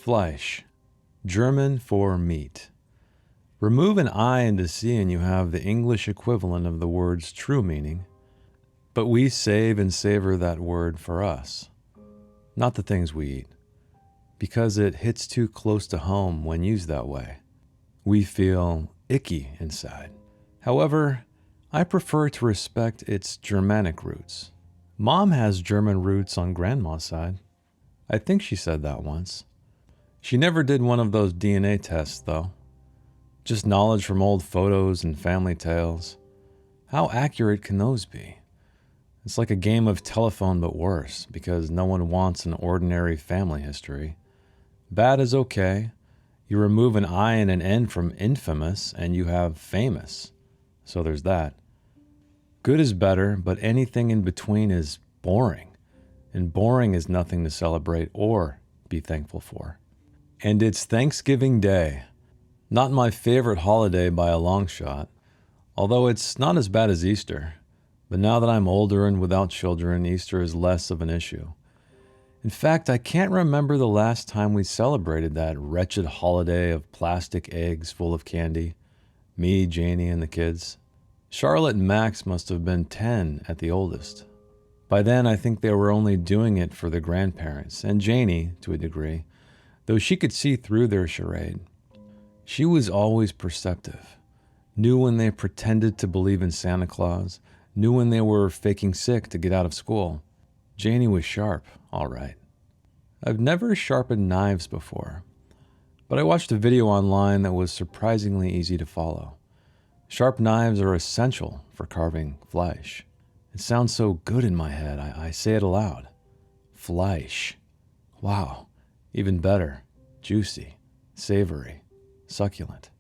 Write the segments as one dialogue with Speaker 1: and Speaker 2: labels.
Speaker 1: Fleisch, German for meat. Remove an I into C and you have the English equivalent of the word's true meaning, but we save and savor that word for us, not the things we eat, because it hits too close to home when used that way. We feel icky inside. However, I prefer to respect its Germanic roots. Mom has German roots on Grandma's side. I think she said that once. She never did one of those DNA tests, though. Just knowledge from old photos and family tales. How accurate can those be? It's like a game of telephone but worse, because no one wants an ordinary family history. Bad is okay. You remove an I and an N from infamous and you have famous. So there's that. Good is better, but anything in between is boring. And boring is nothing to celebrate or be thankful for. And it's Thanksgiving Day. Not my favorite holiday by a long shot, although it's not as bad as Easter. But now that I'm older and without children, Easter is less of an issue. In fact, I can't remember the last time we celebrated that wretched holiday of plastic eggs full of candy. Me, Janie, and the kids. Charlotte and Max must have been 10 at the oldest. By then, I think they were only doing it for the grandparents, and Janie, to a degree, though she could see through their charade. She was always perceptive, knew when they pretended to believe in Santa Claus, knew when they were faking sick to get out of school. Janie was sharp, all right. I've never sharpened knives before, but I watched a video online that was surprisingly easy to follow. Sharp knives are essential for carving Fleisch. It sounds so good in my head, I say it aloud. Fleisch. Wow, even better. Juicy, savory, succulent.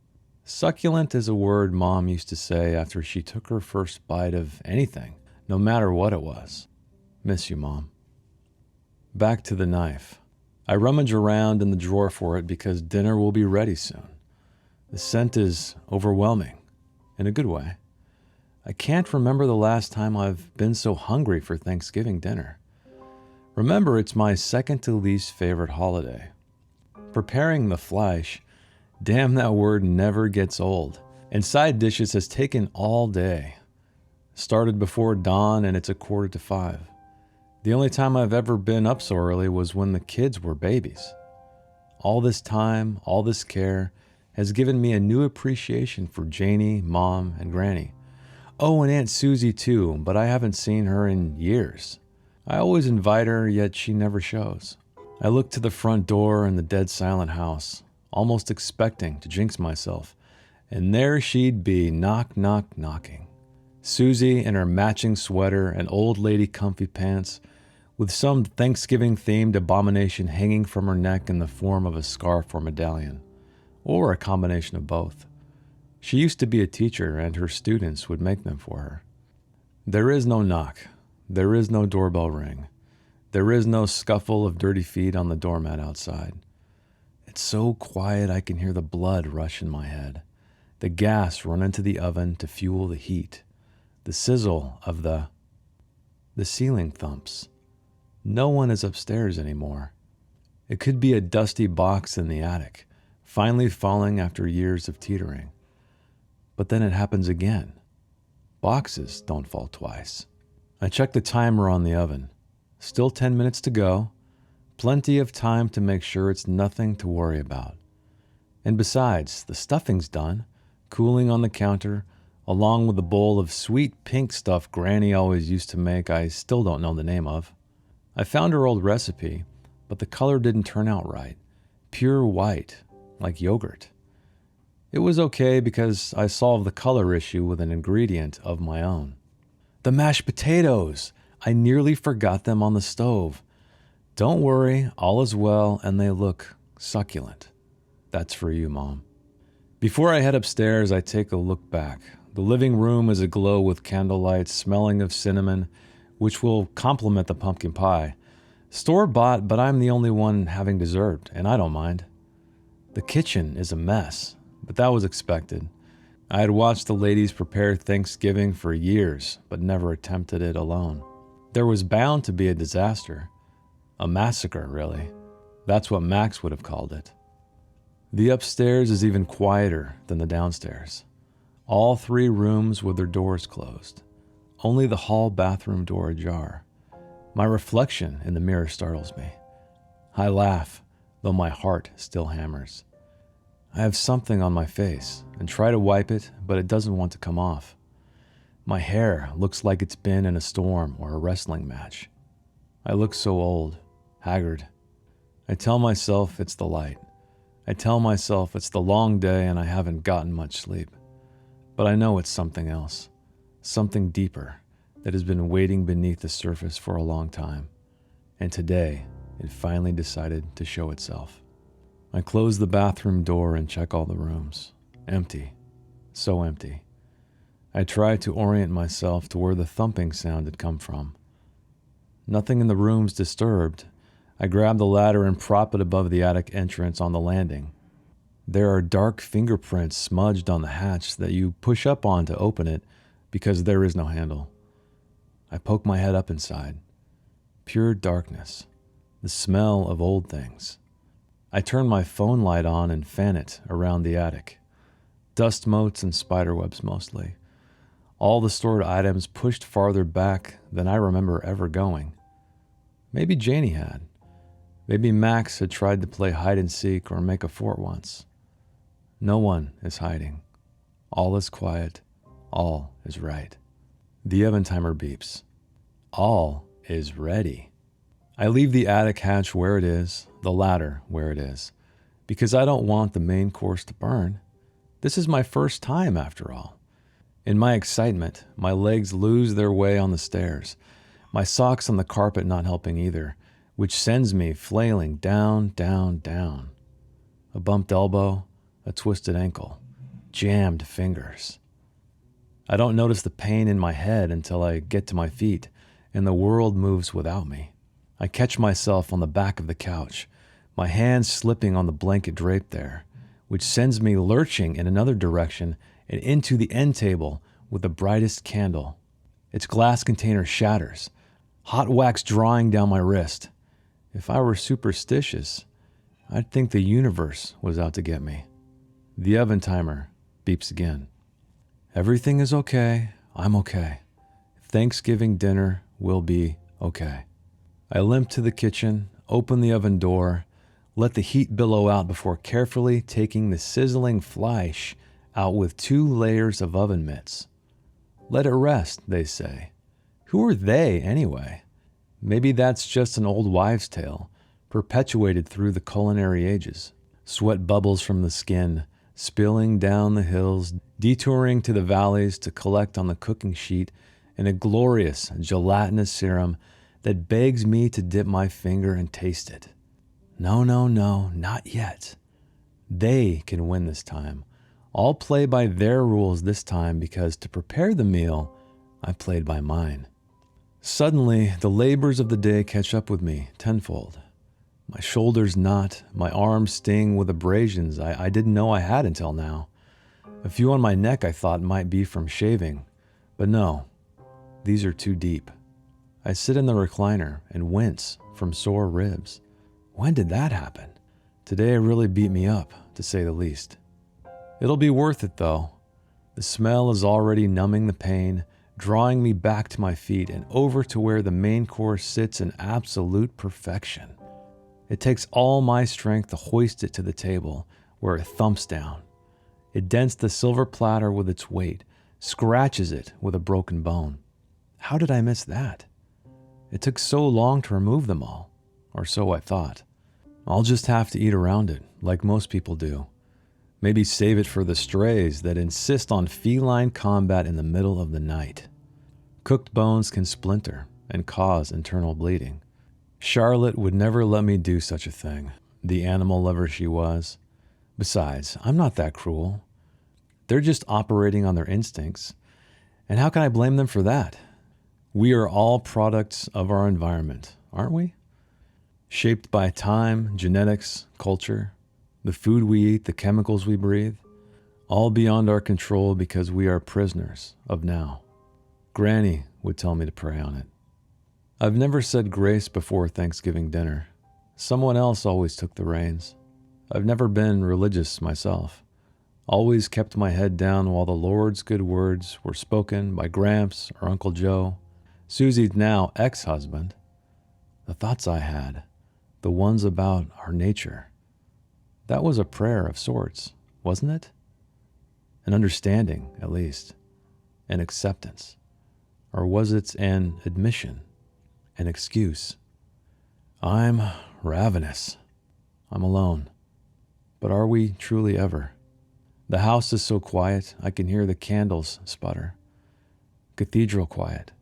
Speaker 1: Succulent is a word Mom used to say after she took her first bite of anything, no matter what it was. Miss you, Mom. Back to the knife. I rummage around in the drawer for it because dinner will be ready soon. The scent is overwhelming, in a good way. I can't remember the last time I've been so hungry for Thanksgiving dinner. Remember, it's my second to least favorite holiday. Preparing the Fleisch, damn, that word never gets old. And side dishes has taken all day. Started before dawn and it's 4:45. The only time I've ever been up so early was when the kids were babies. All this time, all this care has given me a new appreciation for Janie, Mom, and Granny. Oh, and Aunt Susie too, but I haven't seen her in years. I always invite her, yet she never shows. I look to the front door in the dead silent house, almost expecting to jinx myself, and there she'd be, knock, knock, knocking. Susie in her matching sweater and old lady comfy pants, with some Thanksgiving-themed abomination hanging from her neck in the form of a scarf or medallion, or a combination of both. She used to be a teacher, and her students would make them for her. There is no knock. There is no doorbell ring. There is no scuffle of dirty feet on the doormat outside. It's so quiet I can hear the blood rush in my head, the gas run into the oven to fuel the heat, the sizzle of the ceiling thumps. No one is upstairs anymore. It could be a dusty box in the attic, finally falling after years of teetering. But then it happens again. Boxes don't fall twice. I check the timer on the oven. Still 10 minutes to go. Plenty of time to make sure it's nothing to worry about. And besides, the stuffing's done, cooling on the counter, along with a bowl of sweet pink stuff Granny always used to make I still don't know the name of. I found her old recipe, but the color didn't turn out right. Pure white, like yogurt. It was okay because I solved the color issue with an ingredient of my own. The mashed potatoes! I nearly forgot them on the stove. Don't worry, all is well, and they look succulent. That's for you, Mom. Before I head upstairs, I take a look back. The living room is aglow with candlelight, smelling of cinnamon, which will complement the pumpkin pie. Store-bought, but I'm the only one having dessert, and I don't mind. The kitchen is a mess, but that was expected. I had watched the ladies prepare Thanksgiving for years, but never attempted it alone. There was bound to be a disaster. A massacre, really. That's what Max would have called it. The upstairs is even quieter than the downstairs. All 3 rooms with their doors closed. Only the hall bathroom door ajar. My reflection in the mirror startles me. I laugh, though my heart still hammers. I have something on my face and try to wipe it, but it doesn't want to come off. My hair looks like it's been in a storm or a wrestling match. I look so old, haggard. I tell myself it's the light. I tell myself it's the long day and I haven't gotten much sleep. But I know it's something else, something deeper that has been waiting beneath the surface for a long time. And today, it finally decided to show itself. I close the bathroom door and check all the rooms. Empty. So empty. I try to orient myself to where the thumping sound had come from. Nothing in the rooms disturbed. I grab the ladder and prop it above the attic entrance on the landing. There are dark fingerprints smudged on the hatch that you push up on to open it because there is no handle. I poke my head up inside. Pure darkness. The smell of old things. I turn my phone light on and fan it around the attic. Dust motes and spiderwebs mostly. All the stored items pushed farther back than I remember ever going. Maybe Janie had. Maybe Max had tried to play hide and seek or make a fort once. No one is hiding. All is quiet. All is right. The oven timer beeps. All is ready. I leave the attic hatch where it is, the ladder where it is, because I don't want the main course to burn. This is my first time, after all. In my excitement, my legs lose their way on the stairs, my socks on the carpet not helping either, which sends me flailing down, down, down. A bumped elbow, a twisted ankle, jammed fingers. I don't notice the pain in my head until I get to my feet and the world moves without me. I catch myself on the back of the couch, my hands slipping on the blanket draped there, which sends me lurching in another direction and into the end table with the brightest candle. Its glass container shatters, hot wax drawing down my wrist. If I were superstitious, I'd think the universe was out to get me. The oven timer beeps again. Everything is okay. I'm okay. Thanksgiving dinner will be okay. I limp to the kitchen, open the oven door, let the heat billow out before carefully taking the sizzling Fleisch out with 2 layers of oven mitts. Let it rest, they say. Who are they, anyway? Maybe that's just an old wives' tale, perpetuated through the culinary ages. Sweat bubbles from the skin, spilling down the hills, detouring to the valleys to collect on the cooking sheet in a glorious gelatinous serum that begs me to dip my finger and taste it. No, no, no, not yet. They can win this time. I'll play by their rules this time because to prepare the meal, I played by mine. Suddenly, the labors of the day catch up with me tenfold. My shoulders knot, my arms sting with abrasions I didn't know I had until now. A few on my neck I thought might be from shaving, but no, these are too deep. I sit in the recliner and wince from sore ribs. When did that happen? Today really beat me up, to say the least. It'll be worth it, though. The smell is already numbing the pain, drawing me back to my feet and over to where the main course sits in absolute perfection. It takes all my strength to hoist it to the table, where it thumps down. It dents the silver platter with its weight, scratches it with a broken bone. How did I miss that? It took so long to remove them all, or so I thought. I'll just have to eat around it, like most people do. Maybe save it for the strays that insist on feline combat in the middle of the night. Cooked bones can splinter and cause internal bleeding. Charlotte would never let me do such a thing, the animal lover she was. Besides, I'm not that cruel. They're just operating on their instincts, and how can I blame them for that? We are all products of our environment, aren't we? Shaped by time, genetics, culture, the food we eat, the chemicals we breathe, all beyond our control because we are prisoners of now. Granny would tell me to pray on it. I've never said grace before Thanksgiving dinner. Someone else always took the reins. I've never been religious myself. Always kept my head down while the Lord's good words were spoken by Gramps or Uncle Joe, Susie's now ex-husband. The thoughts I had, the ones about our nature, that was a prayer of sorts, wasn't it? An understanding, at least, an acceptance. Or was it an admission, an excuse? I'm ravenous. I'm alone. But are we truly ever? The house is so quiet, I can hear the candles sputter. Cathedral quiet.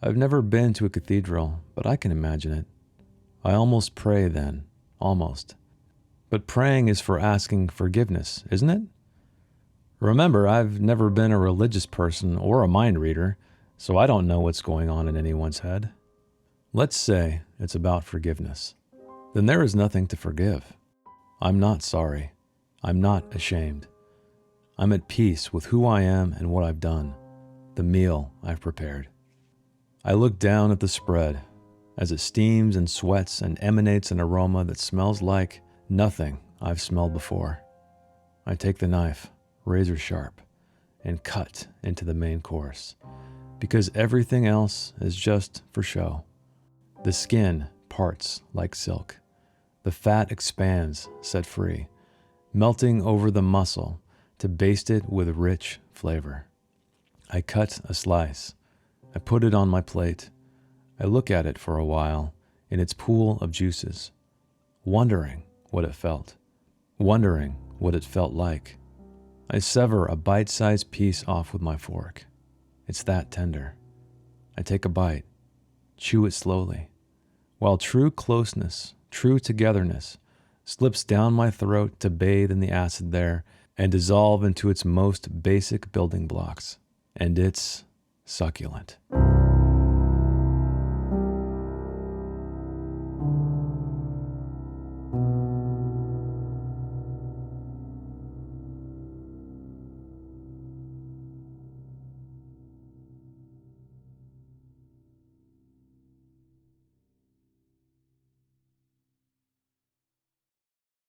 Speaker 1: I've never been to a cathedral, but I can imagine it. I almost pray then, almost. But praying is for asking forgiveness, isn't it? Remember, I've never been a religious person or a mind reader, so I don't know what's going on in anyone's head. Let's say it's about forgiveness. Then there is nothing to forgive. I'm not sorry. I'm not ashamed. I'm at peace with who I am and what I've done, the meal I've prepared. I look down at the spread as it steams and sweats and emanates an aroma that smells like nothing I've smelled before. I take the knife, razor sharp, and cut into the main course, because everything else is just for show. The skin parts like silk. The fat expands, set free, melting over the muscle to baste it with rich flavor. I cut a slice. I put it on my plate. I look at it for a while in its pool of juices, wondering what it felt, wondering what it felt like. I sever a bite-sized piece off with my fork. It's that tender. I take a bite, chew it slowly, while true closeness, true togetherness, slips down my throat to bathe in the acid there and dissolve into its most basic building blocks. And it's succulent.